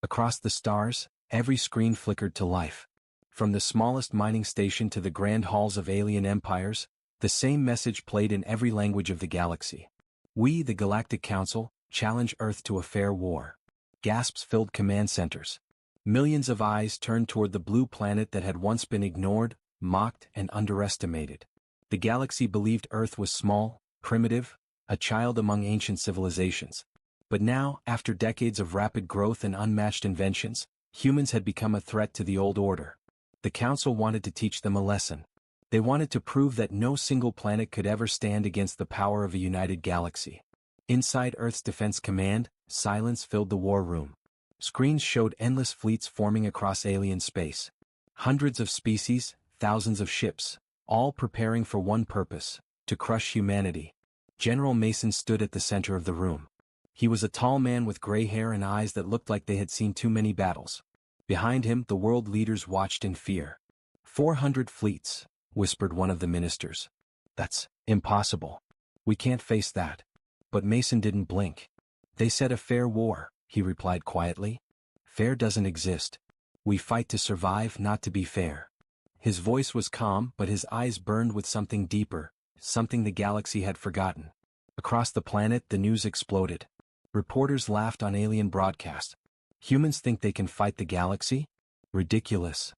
Across the stars, every screen flickered to life. From the smallest mining station to the grand halls of alien empires, the same message played in every language of the galaxy. We, the Galactic Council, challenge Earth to a fair war. Gasps filled command centers. Millions of eyes turned toward the blue planet that had once been ignored, mocked, and underestimated. The galaxy believed Earth was small, primitive, a child among ancient civilizations. But now, after decades of rapid growth and unmatched inventions, humans had become a threat to the old order. The Council wanted to teach them a lesson. They wanted to prove that no single planet could ever stand against the power of a united galaxy. Inside Earth's Defense Command, silence filled the war room. Screens showed endless fleets forming across alien space. Hundreds of species, thousands of ships, all preparing for one purpose: to crush humanity. General Mason stood at the center of the room. He was a tall man with gray hair and eyes that looked like they had seen too many battles. Behind him, the world leaders watched in fear. 400 fleets, whispered one of the ministers. That's impossible. We can't face that. But Mason didn't blink. They said a fair war, he replied quietly. Fair doesn't exist. We fight to survive, not to be fair. His voice was calm, but his eyes burned with something deeper, something the galaxy had forgotten. Across the planet, the news exploded. Reporters laughed on alien broadcasts. Humans think they can fight the galaxy? Ridiculous.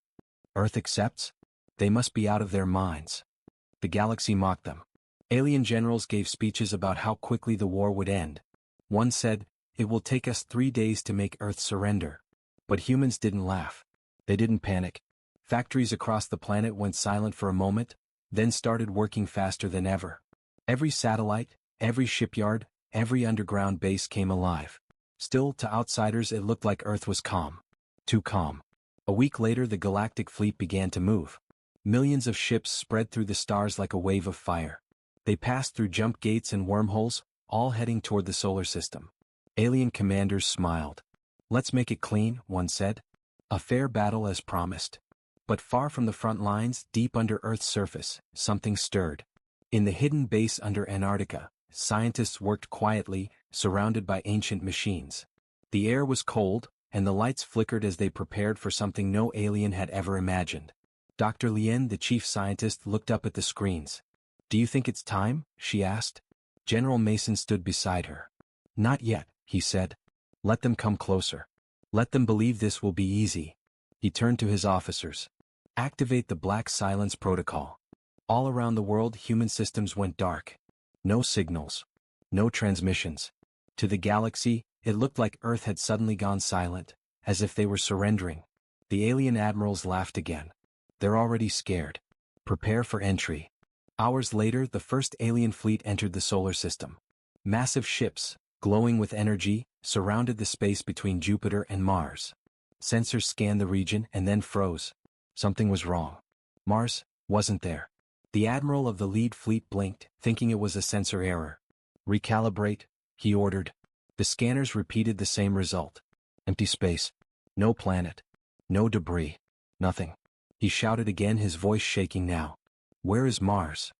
Earth accepts? They must be out of their minds. The galaxy mocked them. Alien generals gave speeches about how quickly the war would end. One said, "It will take us 3 days to make Earth surrender." But humans didn't laugh. They didn't panic. Factories across the planet went silent for a moment, then started working faster than ever. Every satellite, every shipyard, every underground base came alive. Still, to outsiders it looked like Earth was calm. Too calm. A week later the Galactic fleet began to move. Millions of ships spread through the stars like a wave of fire. They passed through jump gates and wormholes, all heading toward the solar system. Alien commanders smiled. "Let's make it clean," one said. "A fair battle as promised." But far from the front lines, deep under Earth's surface, something stirred. In the hidden base under Antarctica, scientists worked quietly, surrounded by ancient machines. The air was cold, and the lights flickered as they prepared for something no alien had ever imagined. Dr. Lien, the chief scientist, looked up at the screens. "Do you think it's time?" she asked. General Mason stood beside her. "Not yet," he said. "Let them come closer. Let them believe this will be easy." He turned to his officers. "Activate the Black Silence Protocol." All around the world, human systems went dark. No signals. No transmissions. To the galaxy, it looked like Earth had suddenly gone silent, as if they were surrendering. The alien admirals laughed again. "They're already scared. Prepare for entry." Hours later, the first alien fleet entered the solar system. Massive ships, glowing with energy, surrounded the space between Jupiter and Mars. Sensors scanned the region and then froze. Something was wrong. Mars wasn't there. The admiral of the lead fleet blinked, thinking it was a sensor error. "Recalibrate," he ordered. The scanners repeated the same result. Empty space. No planet. No debris. Nothing. He shouted again, his voice shaking now. "Where is Mars?"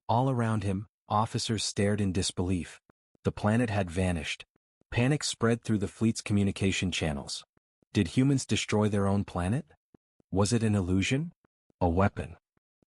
All around him, officers stared in disbelief. The planet had vanished. Panic spread through the fleet's communication channels. Did humans destroy their own planet? Was it an illusion? A weapon?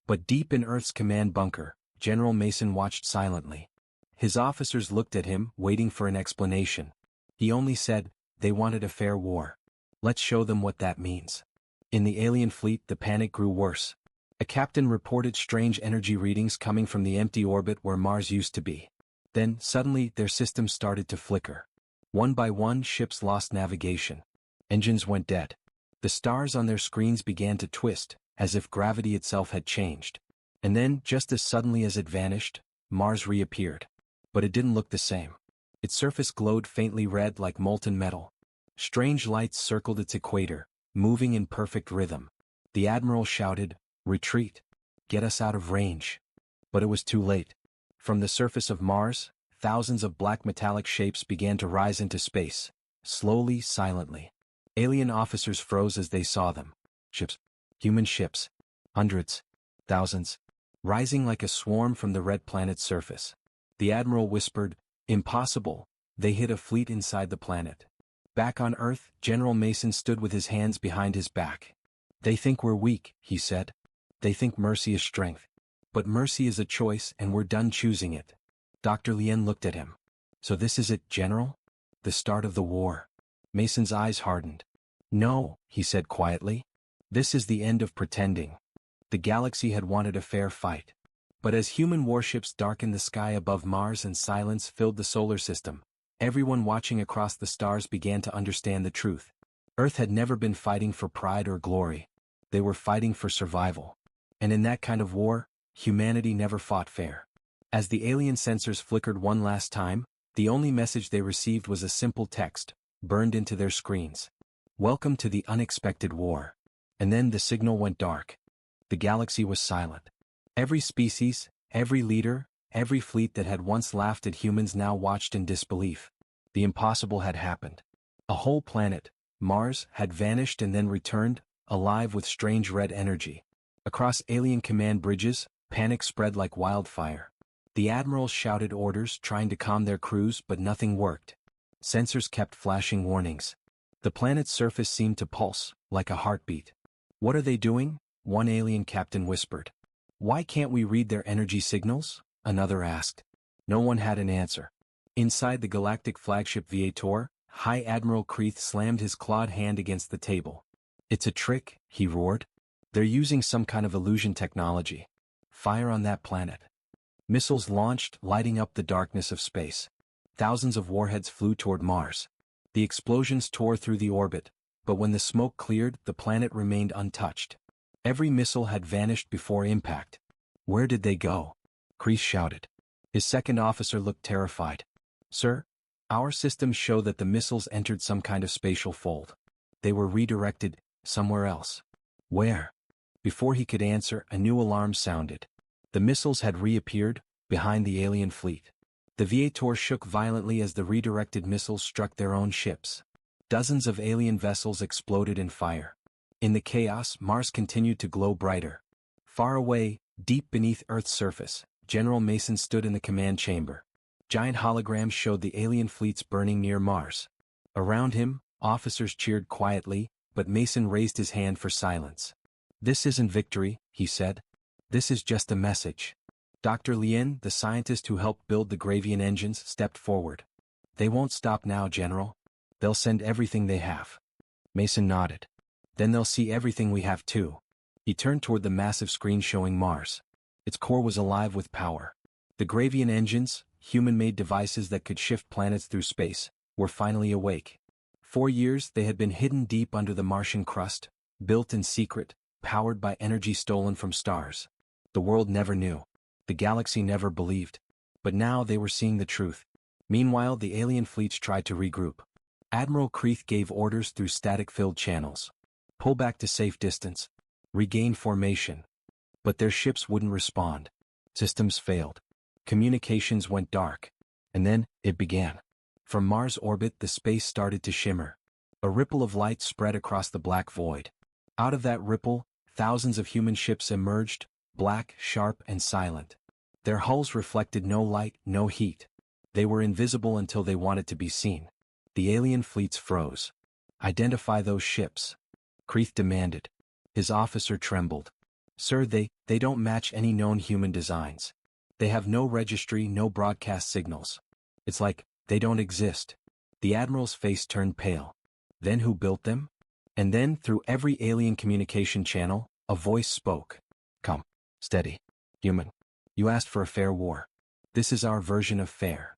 But deep in Earth's command bunker, General Mason watched silently. His officers looked at him, waiting for an explanation. He only said, "They wanted a fair war. Let's show them what that means." In the alien fleet, the panic grew worse. A captain reported strange energy readings coming from the empty orbit where Mars used to be. Then, suddenly, their systems started to flicker. One by one, ships lost navigation. Engines went dead. The stars on their screens began to twist, as if gravity itself had changed. And then, just as suddenly as it vanished, Mars reappeared. But it didn't look the same. Its surface glowed faintly red like molten metal. Strange lights circled its equator, moving in perfect rhythm. The admiral shouted, "Retreat! Get us out of range!" But it was too late. From the surface of Mars, thousands of black metallic shapes began to rise into space, slowly, silently. Alien officers froze as they saw them. Ships. Human ships. Hundreds. Thousands. Rising like a swarm from the red planet's surface. The admiral whispered, "Impossible. They hid a fleet inside the planet." Back on Earth, General Mason stood with his hands behind his back. "They think we're weak," he said. "They think mercy is strength. But mercy is a choice and we're done choosing it." Dr. Lien looked at him. "So this is it, General? The start of the war?" Mason's eyes hardened. "No," he said quietly. "This is the end of pretending." The galaxy had wanted a fair fight. But as human warships darkened the sky above Mars and silence filled the solar system, everyone watching across the stars began to understand the truth. Earth had never been fighting for pride or glory. They were fighting for survival. And in that kind of war, humanity never fought fair. As the alien sensors flickered one last time, the only message they received was a simple text, burned into their screens. "Welcome to the unexpected war." And then the signal went dark. The galaxy was silent. Every species, every leader, every fleet that had once laughed at humans now watched in disbelief. The impossible had happened. A whole planet, Mars, had vanished and then returned, alive with strange red energy. Across alien command bridges, panic spread like wildfire. The admirals shouted orders trying to calm their crews but nothing worked. Sensors kept flashing warnings. The planet's surface seemed to pulse, like a heartbeat. "What are they doing?" one alien captain whispered. "Why can't we read their energy signals?" another asked. No one had an answer. Inside the Galactic flagship Viator, High Admiral Kreeth slammed his clawed hand against the table. "It's a trick," he roared. "They're using some kind of illusion technology. Fire on that planet." Missiles launched, lighting up the darkness of space. Thousands of warheads flew toward Mars. The explosions tore through the orbit, but when the smoke cleared, the planet remained untouched. Every missile had vanished before impact. "Where did they go?" Kreeth shouted. His second officer looked terrified. "Sir, our systems show that the missiles entered some kind of spatial fold. They were redirected somewhere else." "Where?" Before he could answer, a new alarm sounded. The missiles had reappeared, behind the alien fleet. The Viator shook violently as the redirected missiles struck their own ships. Dozens of alien vessels exploded in fire. In the chaos, Mars continued to glow brighter. Far away, deep beneath Earth's surface, General Mason stood in the command chamber. Giant holograms showed the alien fleets burning near Mars. Around him, officers cheered quietly, but Mason raised his hand for silence. "This isn't victory," he said. "This is just a message." Dr. Lien, the scientist who helped build the Gravian engines, stepped forward. "They won't stop now, General. They'll send everything they have." Mason nodded. "Then they'll see everything we have too." He turned toward the massive screen showing Mars. Its core was alive with power. The Gravian engines, human-made devices that could shift planets through space, were finally awake. For years they had been hidden deep under the Martian crust, built in secret, powered by energy stolen from stars. The world never knew. The galaxy never believed. But now they were seeing the truth. Meanwhile, the alien fleets tried to regroup. Admiral Kreeth gave orders through static-filled channels. "Pull back to safe distance. Regain formation." But their ships wouldn't respond. Systems failed. Communications went dark. And then, it began. From Mars' orbit the space started to shimmer. A ripple of light spread across the black void. Out of that ripple, thousands of human ships emerged, black, sharp, and silent. Their hulls reflected no light, no heat. They were invisible until they wanted to be seen. The alien fleets froze. "Identify those ships," Kreeth demanded. His officer trembled. "Sir, they don't match any known human designs. They have no registry, no broadcast signals. It's like they don't exist." The admiral's face turned pale. "Then who built them?" And then, through every alien communication channel, a voice spoke. "Come. Steady. Human. You asked for a fair war. This is our version of fair."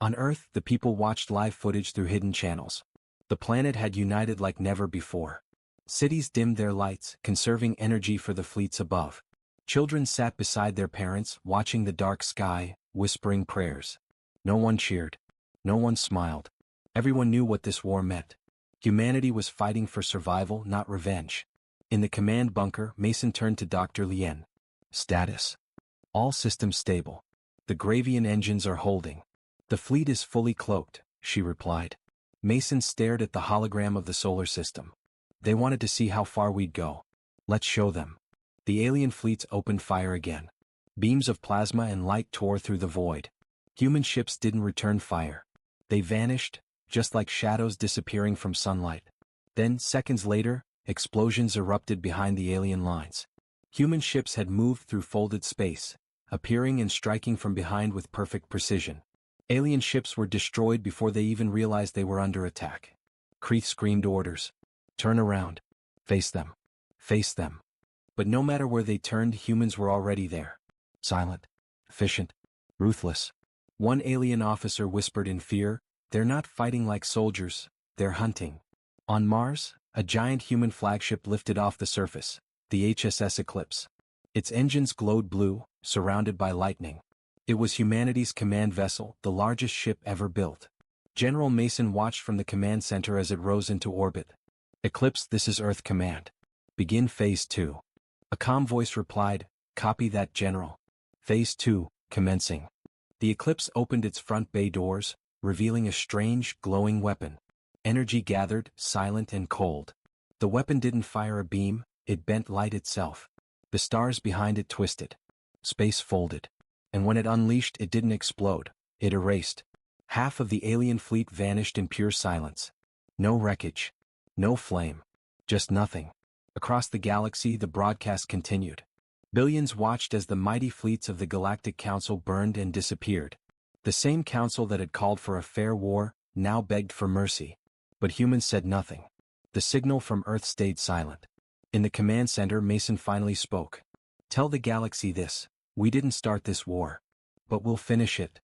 On Earth, the people watched live footage through hidden channels. The planet had united like never before. Cities dimmed their lights, conserving energy for the fleets above. Children sat beside their parents, watching the dark sky, whispering prayers. No one cheered. No one smiled. Everyone knew what this war meant. Humanity was fighting for survival, not revenge. In the command bunker, Mason turned to Dr. Lien. "Status. All systems stable. The Gravian engines are holding. The fleet is fully cloaked," she replied. Mason stared at the hologram of the solar system. "They wanted to see how far we'd go. Let's show them." The alien fleets opened fire again. Beams of plasma and light tore through the void. Human ships didn't return fire. They vanished, just like shadows disappearing from sunlight. Then, seconds later, explosions erupted behind the alien lines. Human ships had moved through folded space, appearing and striking from behind with perfect precision. Alien ships were destroyed before they even realized they were under attack. Kreeth screamed orders. Turn around. Face them. Face them. But no matter where they turned, humans were already there. Silent. Efficient. Ruthless. One alien officer whispered in fear, "They're not fighting like soldiers, they're hunting." On Mars, a giant human flagship lifted off the surface, the HSS Eclipse. Its engines glowed blue, surrounded by lightning. It was humanity's command vessel, the largest ship ever built. General Mason watched from the command center as it rose into orbit. "Eclipse, this is Earth Command. Begin Phase 2. A calm voice replied, "Copy that, General. Phase 2, commencing." The Eclipse opened its front bay doors, revealing a strange, glowing weapon. Energy gathered, silent and cold. The weapon didn't fire a beam, it bent light itself. The stars behind it twisted. Space folded. And when it unleashed, it didn't explode, it erased. Half of the alien fleet vanished in pure silence. No wreckage. No flame. Just nothing. Across the galaxy, the broadcast continued. Billions watched as the mighty fleets of the Galactic Council burned and disappeared. The same council that had called for a fair war, now begged for mercy. But humans said nothing. The signal from Earth stayed silent. In the command center, Mason finally spoke. "Tell the galaxy this. We didn't start this war. But we'll finish it."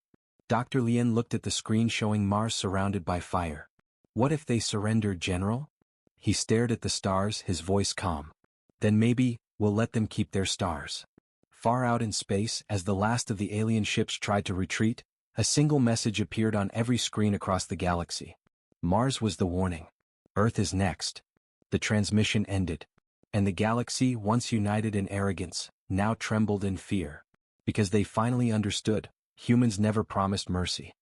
Dr. Lien looked at the screen showing Mars surrounded by fire. "What if they surrender, General?" He stared at the stars, his voice calm. "Then maybe, we'll let them keep their stars." Far out in space, as the last of the alien ships tried to retreat, a single message appeared on every screen across the galaxy. Mars was the warning. Earth is next. The transmission ended. And the galaxy, once united in arrogance, now trembled in fear. Because they finally understood, humans never promised mercy.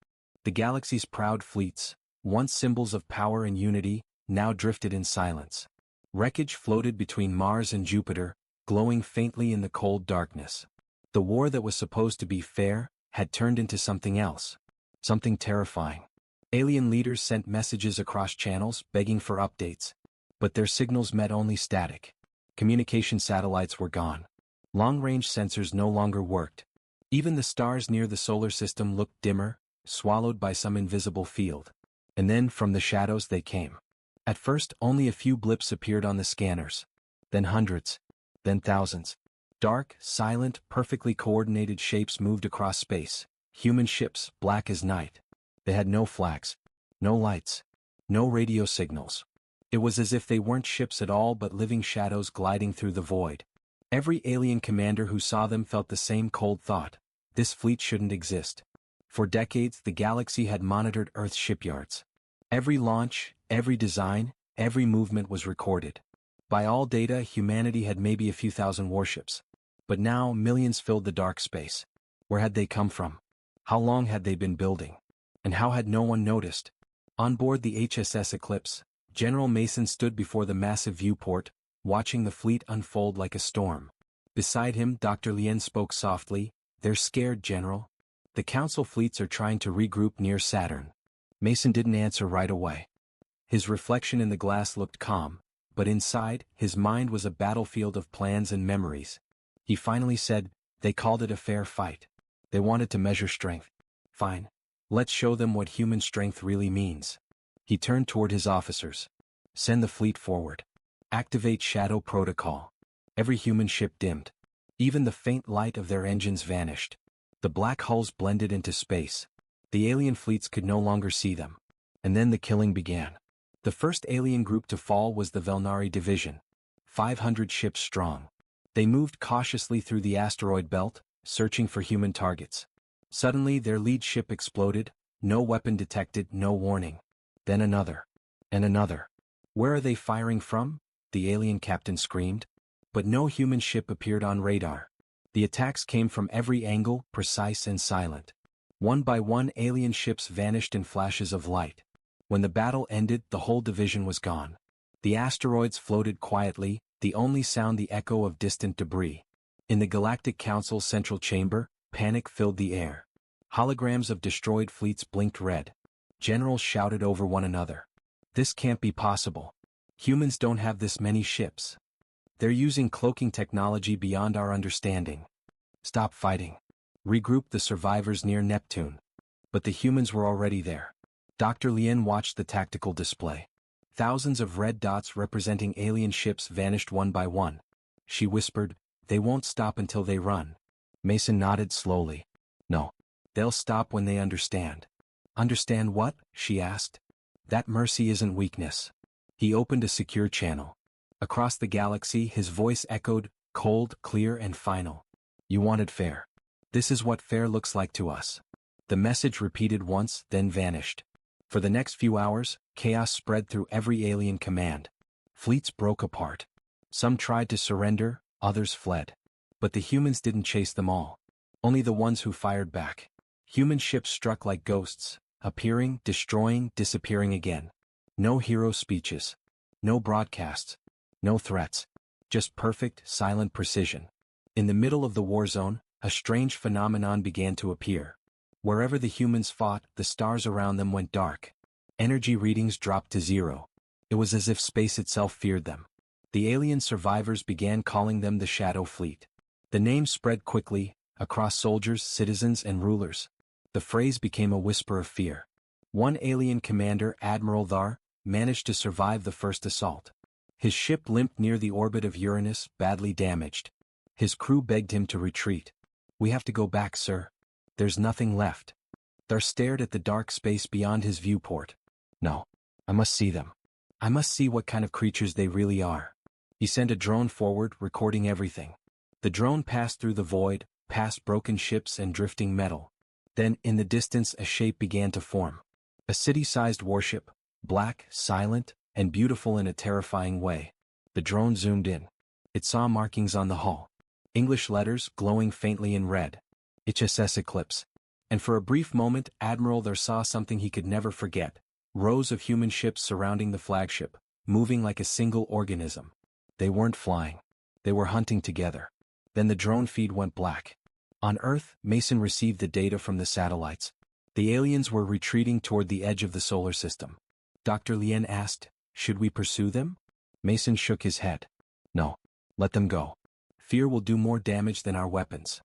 The galaxy's proud fleets, once symbols of power and unity, now drifted in silence. Wreckage floated between Mars and Jupiter, glowing faintly in the cold darkness. The war that was supposed to be fair had turned into something else. Something terrifying. Alien leaders sent messages across channels begging for updates. But their signals met only static. Communication satellites were gone. Long-range sensors no longer worked. Even the stars near the solar system looked dimmer, swallowed by some invisible field. And then from the shadows they came. At first, only a few blips appeared on the scanners. Then hundreds. Then thousands. Dark, silent, perfectly coordinated shapes moved across space. Human ships, black as night. They had no flags. No lights. No radio signals. It was as if they weren't ships at all but living shadows gliding through the void. Every alien commander who saw them felt the same cold thought. This fleet shouldn't exist. For decades, the galaxy had monitored Earth's shipyards. Every launch, every design, every movement was recorded. By all data, humanity had maybe a few thousand warships. But now, millions filled the dark space. Where had they come from? How long had they been building? And how had no one noticed? On board the HSS Eclipse, General Mason stood before the massive viewport, watching the fleet unfold like a storm. Beside him, Dr. Lien spoke softly, "They're scared, General. The Council fleets are trying to regroup near Saturn." Mason didn't answer right away. His reflection in the glass looked calm, but inside, his mind was a battlefield of plans and memories. He finally said, "They called it a fair fight. They wanted to measure strength. Fine. Let's show them what human strength really means." He turned toward his officers. "Send the fleet forward. Activate Shadow Protocol." Every human ship dimmed. Even the faint light of their engines vanished. The black hulls blended into space. The alien fleets could no longer see them. And then the killing began. The first alien group to fall was the Velnari Division. 500 ships strong. They moved cautiously through the asteroid belt, searching for human targets. Suddenly their lead ship exploded, no weapon detected, no warning. Then another. And another. "Where are they firing from?" the alien captain screamed. But no human ship appeared on radar. The attacks came from every angle, precise and silent. One by one, alien ships vanished in flashes of light. When the battle ended, the whole division was gone. The asteroids floated quietly, the only sound the echo of distant debris. In the Galactic Council's central chamber, panic filled the air. Holograms of destroyed fleets blinked red. Generals shouted over one another. This can't be possible. Humans don't have this many ships. They're using cloaking technology beyond our understanding. Stop fighting. Regroup the survivors near Neptune. But the humans were already there. Dr. Lien watched the tactical display. Thousands of red dots representing alien ships vanished one by one. She whispered, "They won't stop until they run." Mason nodded slowly. "No. They'll stop when they understand." "Understand what?" she asked. "That mercy isn't weakness." He opened a secure channel. Across the galaxy his voice echoed, cold, clear and final. "You wanted fair. This is what fair looks like to us." The message repeated once, then vanished. For the next few hours, chaos spread through every alien command. Fleets broke apart. Some tried to surrender, others fled. But the humans didn't chase them all. Only the ones who fired back. Human ships struck like ghosts, appearing, destroying, disappearing again. No hero speeches. No broadcasts. No threats. Just perfect, silent precision. In the middle of the war zone, a strange phenomenon began to appear. Wherever the humans fought, the stars around them went dark. Energy readings dropped to zero. It was as if space itself feared them. The alien survivors began calling them the Shadow Fleet. The name spread quickly, across soldiers, citizens, and rulers. The phrase became a whisper of fear. One alien commander, Admiral Thar, managed to survive the first assault. His ship limped near the orbit of Uranus, badly damaged. His crew begged him to retreat. "We have to go back, sir. There's nothing left." Thar stared at the dark space beyond his viewport. "No. I must see them. I must see what kind of creatures they really are." He sent a drone forward, recording everything. The drone passed through the void, past broken ships and drifting metal. Then, in the distance, a shape began to form. A city-sized warship, black, silent, and beautiful in a terrifying way. The drone zoomed in. It saw markings on the hull. English letters glowing faintly in red. HSS Eclipse. And for a brief moment, Admiral Thar saw something he could never forget. Rows of human ships surrounding the flagship, moving like a single organism. They weren't flying. They were hunting together. Then the drone feed went black. On Earth, Mason received the data from the satellites. The aliens were retreating toward the edge of the solar system. Dr. Lien asked, "Should we pursue them?" Mason shook his head. "No. Let them go. Fear will do more damage than our weapons."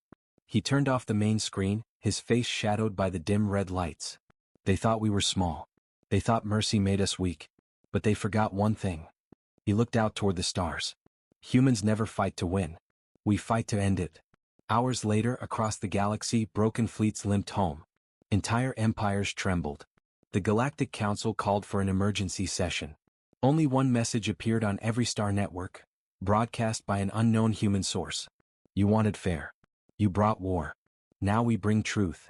He turned off the main screen, his face shadowed by the dim red lights. "They thought we were small. They thought mercy made us weak. But they forgot one thing." He looked out toward the stars. "Humans never fight to win. We fight to end it." Hours later, across the galaxy, broken fleets limped home. Entire empires trembled. The Galactic Council called for an emergency session. Only one message appeared on every star network, broadcast by an unknown human source. "You wanted fair. You brought war. Now we bring truth."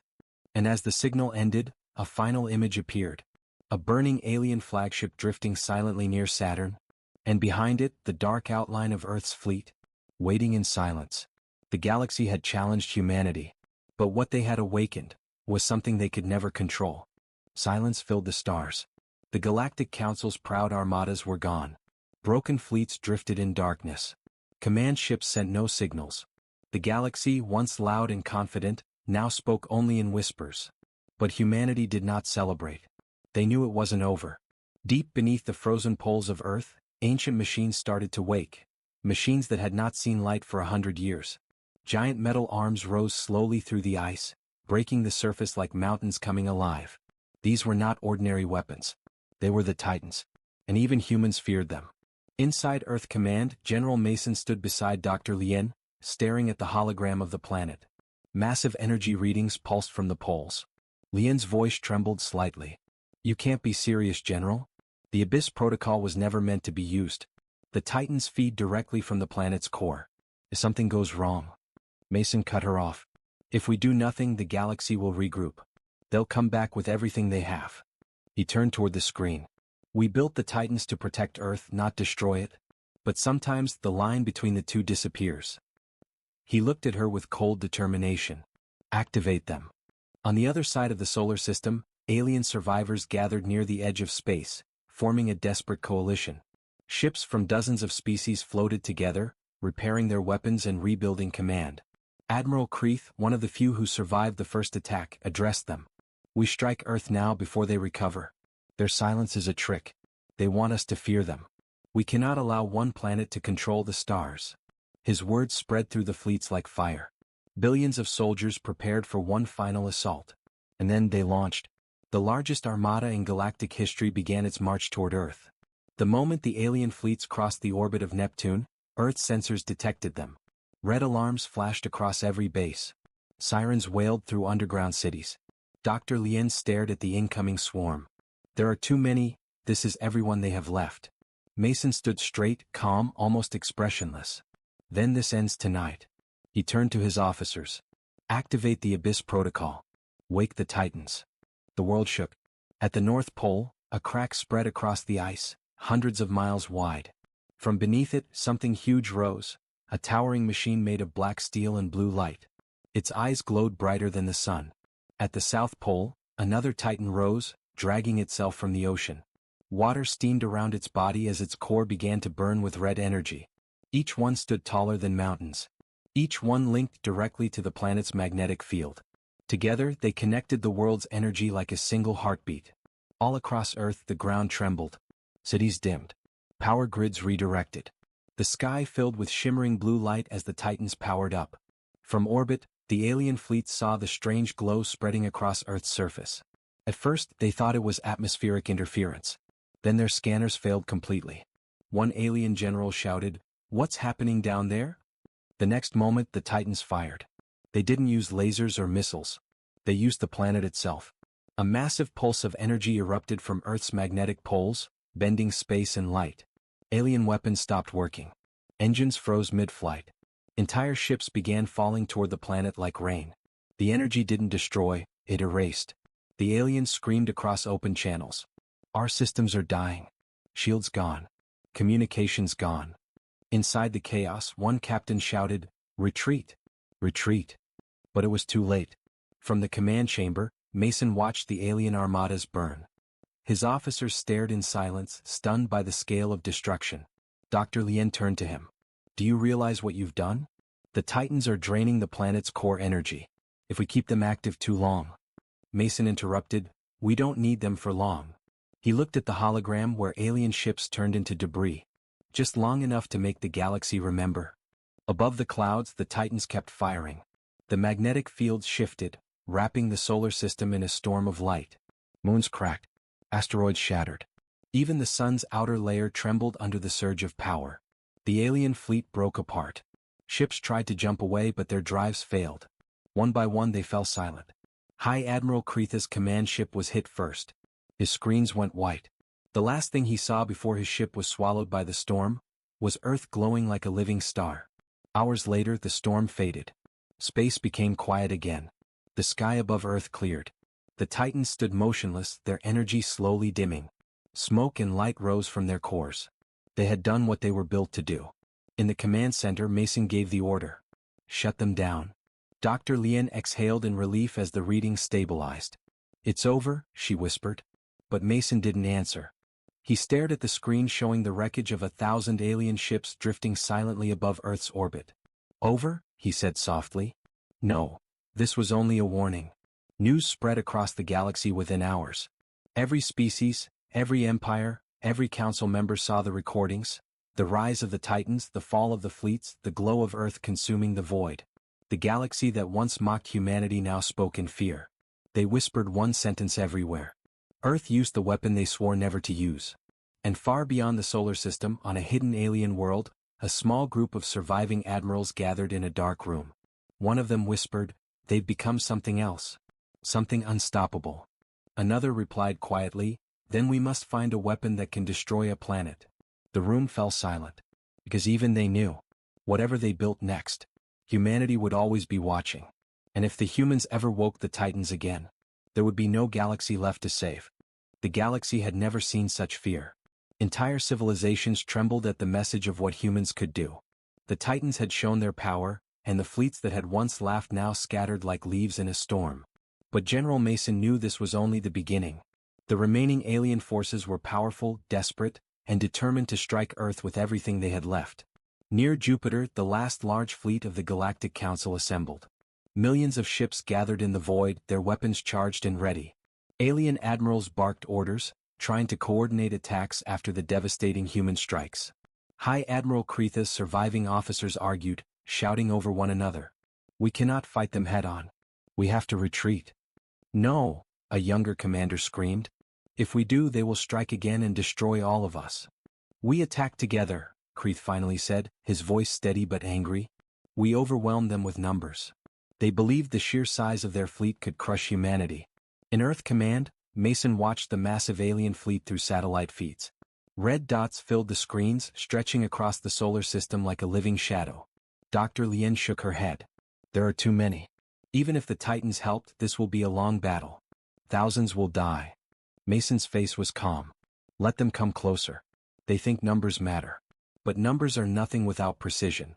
And as the signal ended, a final image appeared. A burning alien flagship drifting silently near Saturn. And behind it, the dark outline of Earth's fleet, waiting in silence. The galaxy had challenged humanity. But what they had awakened was something they could never control. Silence filled the stars. The Galactic Council's proud armadas were gone. Broken fleets drifted in darkness. Command ships sent no signals. The galaxy, once loud and confident, now spoke only in whispers. But humanity did not celebrate. They knew it wasn't over. Deep beneath the frozen poles of Earth, ancient machines started to wake. Machines that had not seen light for 100 years. Giant metal arms rose slowly through the ice, breaking the surface like mountains coming alive. These were not ordinary weapons. They were the Titans. And even humans feared them. Inside Earth Command, General Mason stood beside Dr. Lien, staring at the hologram of the planet. Massive energy readings pulsed from the poles. Lien's voice trembled slightly. "You can't be serious, General. The Abyss Protocol was never meant to be used. The Titans feed directly from the planet's core. If something goes wrong..." Mason cut her off. "If we do nothing, the galaxy will regroup. They'll come back with everything they have." He turned toward the screen. "We built the Titans to protect Earth, not destroy it. But sometimes the line between the two disappears." He looked at her with cold determination. "Activate them." On the other side of the solar system, alien survivors gathered near the edge of space, forming a desperate coalition. Ships from dozens of species floated together, repairing their weapons and rebuilding command. Admiral Kreeth, one of the few who survived the first attack, addressed them. We strike Earth now before they recover. Their silence is a trick. They want us to fear them. We cannot allow one planet to control the stars. His words spread through the fleets like fire. Billions of soldiers prepared for one final assault. And then they launched. The largest armada in galactic history began its march toward Earth. The moment the alien fleets crossed the orbit of Neptune, Earth's sensors detected them. Red alarms flashed across every base. Sirens wailed through underground cities. Dr. Lien stared at the incoming swarm. There are too many, this is everyone they have left. Mason stood straight, calm, almost expressionless. Then this ends tonight. He turned to his officers. Activate the Abyss Protocol. Wake the Titans. The world shook. At the North Pole, a crack spread across the ice, hundreds of miles wide. From beneath it, something huge rose, a towering machine made of black steel and blue light. Its eyes glowed brighter than the sun. At the South Pole, another Titan rose, dragging itself from the ocean. Water steamed around its body as its core began to burn with red energy. Each one stood taller than mountains. Each one linked directly to the planet's magnetic field. Together, they connected the world's energy like a single heartbeat. All across Earth, the ground trembled. Cities dimmed. Power grids redirected. The sky filled with shimmering blue light as the Titans powered up. From orbit, the alien fleet saw the strange glow spreading across Earth's surface. At first, they thought it was atmospheric interference. Then their scanners failed completely. One alien general shouted, "What's happening down there?" The next moment, the Titans fired. They didn't use lasers or missiles. They used the planet itself. A massive pulse of energy erupted from Earth's magnetic poles, bending space and light. Alien weapons stopped working. Engines froze mid-flight. Entire ships began falling toward the planet like rain. The energy didn't destroy, it erased. The aliens screamed across open channels. "Our systems are dying. Shields gone. Communications gone." Inside the chaos, one captain shouted, "Retreat! Retreat!" But it was too late. From the command chamber, Mason watched the alien armadas burn. His officers stared in silence, stunned by the scale of destruction. Dr. Lien turned to him. "Do you realize what you've done? The Titans are draining the planet's core energy. If we keep them active too long..." Mason interrupted, "We don't need them for long." He looked at the hologram where alien ships turned into debris. Just long enough to make the galaxy remember. Above the clouds, the Titans kept firing. The magnetic fields shifted, wrapping the solar system in a storm of light. Moons cracked. Asteroids shattered. Even the sun's outer layer trembled under the surge of power. The alien fleet broke apart. Ships tried to jump away, but their drives failed. One by one they fell silent. High Admiral Kreitha's command ship was hit first. His screens went white. The last thing he saw before his ship was swallowed by the storm was Earth glowing like a living star. Hours later, the storm faded. Space became quiet again. The sky above Earth cleared. The Titans stood motionless, their energy slowly dimming. Smoke and light rose from their cores. They had done what they were built to do. In the command center, Mason gave the order. "Shut them down." Dr. Lien exhaled in relief as the reading stabilized. "It's over," she whispered. But Mason didn't answer. He stared at the screen showing the wreckage of 1,000 alien ships drifting silently above Earth's orbit. "Over?" he said softly. "No. This was only a warning." News spread across the galaxy within hours. Every species, every empire, every council member saw the recordings. The rise of the Titans, the fall of the fleets, the glow of Earth consuming the void. The galaxy that once mocked humanity now spoke in fear. They whispered one sentence everywhere. Earth used the weapon they swore never to use. And far beyond the solar system, on a hidden alien world, a small group of surviving admirals gathered in a dark room. One of them whispered, "They've become something else. Something unstoppable." Another replied quietly, "Then we must find a weapon that can destroy a planet." The room fell silent. Because even they knew. Whatever they built next, humanity would always be watching. And if the humans ever woke the Titans again, there would be no galaxy left to save. The galaxy had never seen such fear. Entire civilizations trembled at the message of what humans could do. The Titans had shown their power, and the fleets that had once laughed now scattered like leaves in a storm. But General Mason knew this was only the beginning. The remaining alien forces were powerful, desperate, and determined to strike Earth with everything they had left. Near Jupiter, the last large fleet of the Galactic Council assembled. Millions of ships gathered in the void, their weapons charged and ready. Alien admirals barked orders, trying to coordinate attacks after the devastating human strikes. High Admiral Krita's surviving officers argued, shouting over one another. We cannot fight them head-on. We have to retreat. No, a younger commander screamed. If we do, they will strike again and destroy all of us. We attack together, Krita finally said, his voice steady but angry. We overwhelmed them with numbers. They believed the sheer size of their fleet could crush humanity. In Earth Command, Mason watched the massive alien fleet through satellite feeds. Red dots filled the screens, stretching across the solar system like a living shadow. Dr. Lien shook her head. There are too many. Even if the Titans helped, this will be a long battle. Thousands will die. Mason's face was calm. Let them come closer. They think numbers matter. But numbers are nothing without precision.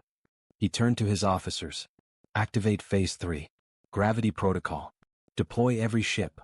He turned to his officers. Activate Phase 3. Gravity Protocol. Deploy every ship.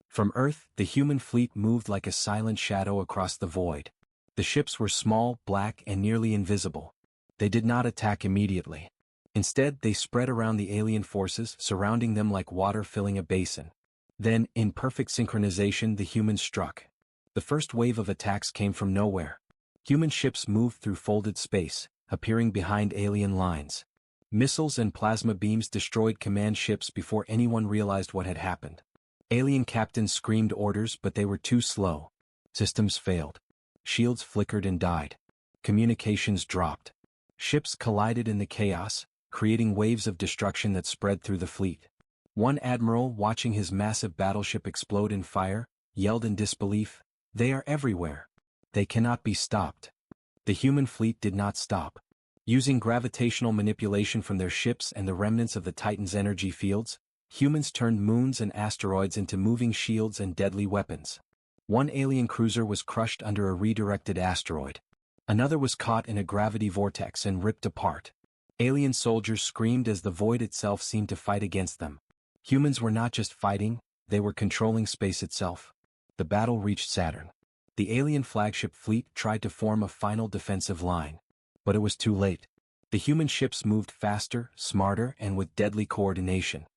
From Earth, the human fleet moved like a silent shadow across the void. The ships were small, black, and nearly invisible. They did not attack immediately. Instead, they spread around the alien forces, surrounding them like water filling a basin. Then, in perfect synchronization, the humans struck. The first wave of attacks came from nowhere. Human ships moved through folded space, appearing behind alien lines. Missiles and plasma beams destroyed command ships before anyone realized what had happened. Alien captains screamed orders, but they were too slow. Systems failed. Shields flickered and died. Communications dropped. Ships collided in the chaos, creating waves of destruction that spread through the fleet. One admiral, watching his massive battleship explode in fire, yelled in disbelief, "They are everywhere. They cannot be stopped." The human fleet did not stop. Using gravitational manipulation from their ships and the remnants of the Titan's energy fields, humans turned moons and asteroids into moving shields and deadly weapons. One alien cruiser was crushed under a redirected asteroid. Another was caught in a gravity vortex and ripped apart. Alien soldiers screamed as the void itself seemed to fight against them. Humans were not just fighting, they were controlling space itself. The battle reached Saturn. The alien flagship fleet tried to form a final defensive line. But it was too late. The human ships moved faster, smarter, and with deadly coordination.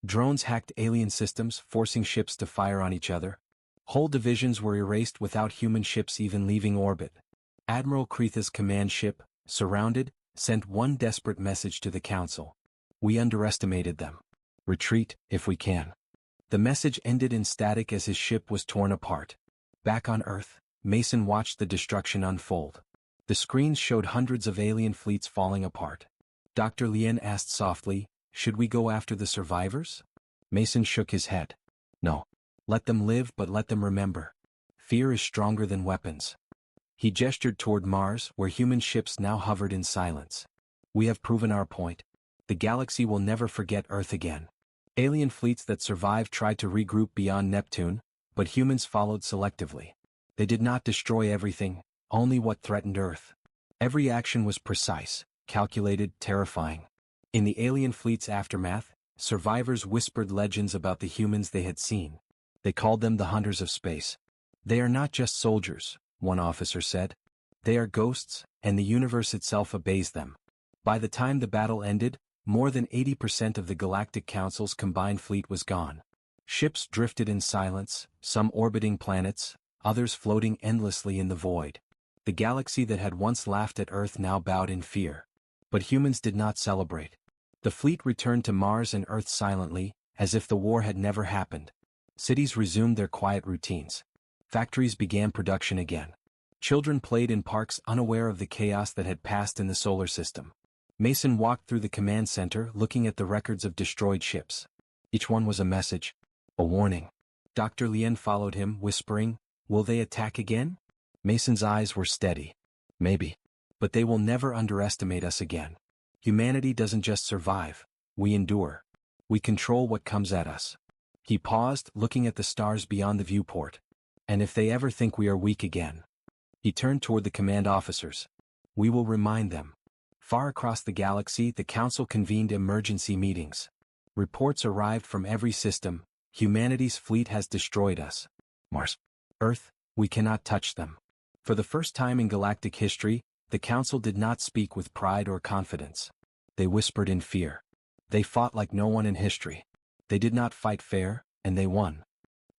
Drones hacked alien systems, forcing ships to fire on each other. Whole divisions were erased without human ships even leaving orbit. Admiral Krita's command ship, surrounded, sent one desperate message to the Council. We underestimated them. Retreat, if we can. The message ended in static as his ship was torn apart. Back on Earth, Mason watched the destruction unfold. The screens showed hundreds of alien fleets falling apart. Dr. Lien asked softly, "Should we go after the survivors?" Mason shook his head. "No. Let them live, but let them remember. Fear is stronger than weapons." He gestured toward Mars, where human ships now hovered in silence. "We have proven our point. The galaxy will never forget Earth again." Alien fleets that survived tried to regroup beyond Neptune, but humans followed selectively. They did not destroy everything, only what threatened Earth. Every action was precise, calculated, terrifying. In the alien fleet's aftermath, survivors whispered legends about the humans they had seen. They called them the Hunters of Space. "They are not just soldiers," one officer said. "They are ghosts, and the universe itself obeys them." By the time the battle ended, more than 80% of the Galactic Council's combined fleet was gone. Ships drifted in silence, some orbiting planets, others floating endlessly in the void. The galaxy that had once laughed at Earth now bowed in fear. But humans did not celebrate. The fleet returned to Mars and Earth silently, as if the war had never happened. Cities resumed their quiet routines. Factories began production again. Children played in parks unaware of the chaos that had passed in the solar system. Mason walked through the command center looking at the records of destroyed ships. Each one was a message, a warning. Dr. Lien followed him, whispering, "Will they attack again?" Mason's eyes were steady. "Maybe. But they will never underestimate us again. Humanity doesn't just survive, we endure. We control what comes at us." He paused, looking at the stars beyond the viewport. "And if they ever think we are weak again." He turned toward the command officers. "We will remind them." Far across the galaxy, the Council convened emergency meetings. Reports arrived from every system. Humanity's fleet has destroyed us. Mars, Earth, we cannot touch them. For the first time in galactic history, the Council did not speak with pride or confidence. They whispered in fear. They fought like no one in history. They did not fight fair, and they won.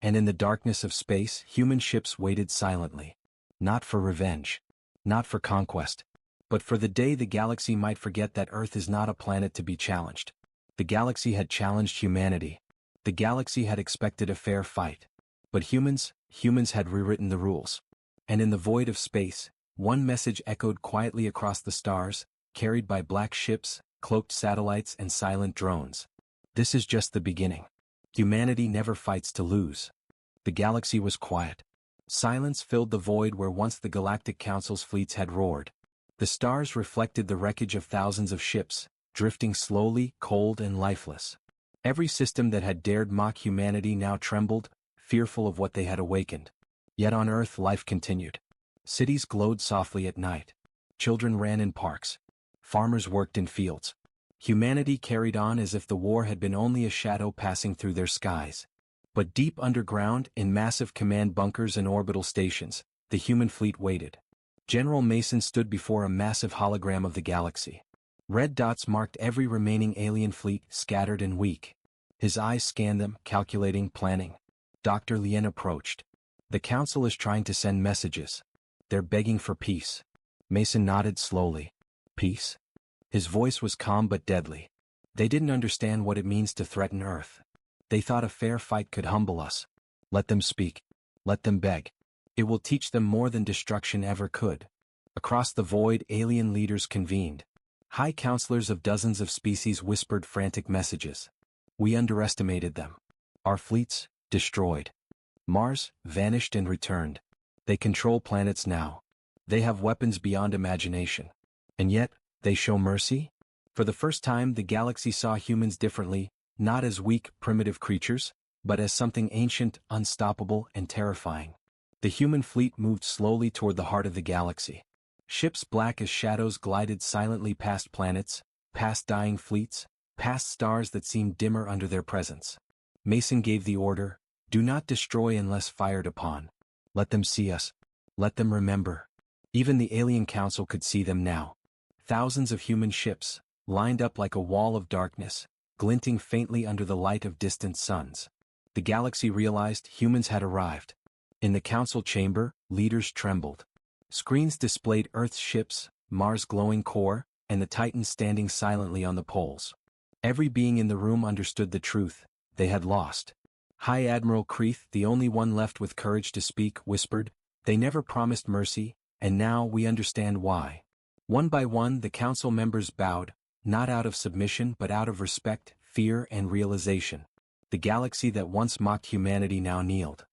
And in the darkness of space, human ships waited silently. Not for revenge. Not for conquest. But for the day the galaxy might forget that Earth is not a planet to be challenged. The galaxy had challenged humanity. The galaxy had expected a fair fight. But humans had rewritten the rules. And in the void of space, one message echoed quietly across the stars, carried by black ships, cloaked satellites and silent drones. This is just the beginning. Humanity never fights to lose. The galaxy was quiet. Silence filled the void where once the Galactic Council's fleets had roared. The stars reflected the wreckage of thousands of ships, drifting slowly, cold and lifeless. Every system that had dared mock humanity now trembled, fearful of what they had awakened. Yet on Earth life continued. Cities glowed softly at night. Children ran in parks. Farmers worked in fields. Humanity carried on as if the war had been only a shadow passing through their skies. But deep underground, in massive command bunkers and orbital stations, the human fleet waited. General Mason stood before a massive hologram of the galaxy. Red dots marked every remaining alien fleet, scattered and weak. His eyes scanned them, calculating, planning. Dr. Lien approached. The Council is trying to send messages. They're begging for peace. Mason nodded slowly. Peace? His voice was calm but deadly. They didn't understand what it means to threaten Earth. They thought a fair fight could humble us. Let them speak. Let them beg. It will teach them more than destruction ever could. Across the void, alien leaders convened. High counselors of dozens of species whispered frantic messages. We underestimated them. Our fleets, destroyed. Mars, vanished and returned. They control planets now. They have weapons beyond imagination. And yet, they show mercy? For the first time the galaxy saw humans differently, not as weak, primitive creatures, but as something ancient, unstoppable, and terrifying. The human fleet moved slowly toward the heart of the galaxy. Ships black as shadows glided silently past planets, past dying fleets, past stars that seemed dimmer under their presence. Mason gave the order, do not destroy unless fired upon. Let them see us. Let them remember. Even the alien council could see them now. Thousands of human ships, lined up like a wall of darkness, glinting faintly under the light of distant suns. The galaxy realized humans had arrived. In the council chamber, leaders trembled. Screens displayed Earth's ships, Mars' glowing core, and the Titans standing silently on the poles. Every being in the room understood the truth. They had lost. High Admiral Kreeth, the only one left with courage to speak, whispered, "They never promised mercy, and now we understand why." One by one the council members bowed, not out of submission but out of respect, fear and realization. The galaxy that once mocked humanity now kneeled.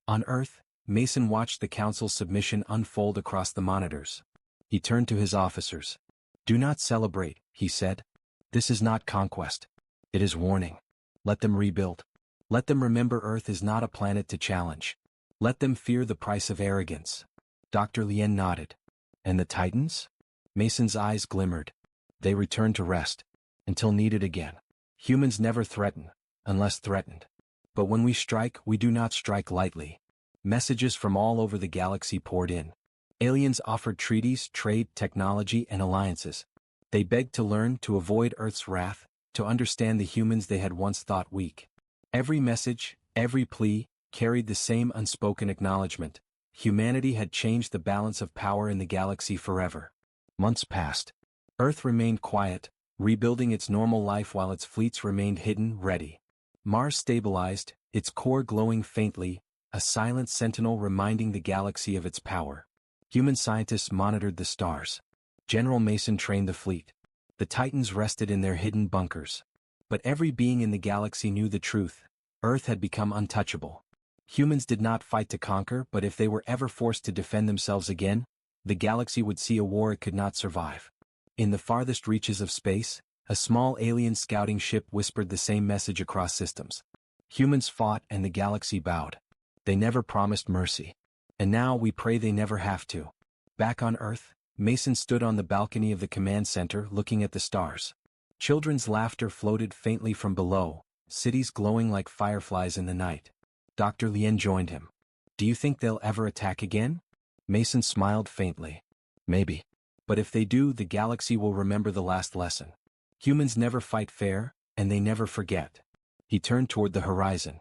On Earth, Mason watched the council's submission unfold across the monitors. He turned to his officers. "Do not celebrate," he said. "This is not conquest. It is warning. Let them rebuild. Let them remember Earth is not a planet to challenge. Let them fear the price of arrogance." Dr. Lien nodded. "And the Titans?" Mason's eyes glimmered. "They return to rest. Until needed again. Humans never threaten, unless threatened. But when we strike, we do not strike lightly." Messages from all over the galaxy poured in. Aliens offered treaties, trade, technology, and alliances. They begged to learn, to avoid Earth's wrath, to understand the humans they had once thought weak. Every message, every plea, carried the same unspoken acknowledgement. Humanity had changed the balance of power in the galaxy forever. Months passed. Earth remained quiet, rebuilding its normal life while its fleets remained hidden, ready. Mars stabilized, its core glowing faintly, a silent sentinel reminding the galaxy of its power. Human scientists monitored the stars. General Mason trained the fleet. The Titans rested in their hidden bunkers. But every being in the galaxy knew the truth. Earth had become untouchable. Humans did not fight to conquer, but if they were ever forced to defend themselves again, the galaxy would see a war it could not survive. In the farthest reaches of space, a small alien scouting ship whispered the same message across systems. Humans fought and the galaxy bowed. They never promised mercy. And now we pray they never have to. Back on Earth, Mason stood on the balcony of the command center looking at the stars. Children's laughter floated faintly from below, cities glowing like fireflies in the night. Dr. Lien joined him. "Do you think they'll ever attack again?" Mason smiled faintly. "Maybe. But if they do, the galaxy will remember the last lesson. Humans never fight fair, and they never forget." He turned toward the horizon.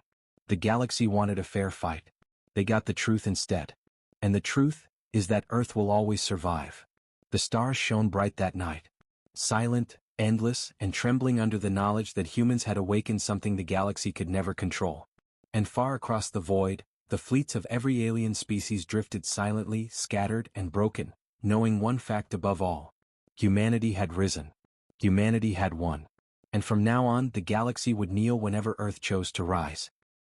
The galaxy wanted a fair fight. They got the truth instead. And the truth is that Earth will always survive. The stars shone bright that night. Silent, endless, and trembling under the knowledge that humans had awakened something the galaxy could never control. And far across the void, the fleets of every alien species drifted silently, scattered and broken, knowing one fact above all. Humanity had risen. Humanity had won. And from now on the galaxy would kneel whenever Earth chose to rise.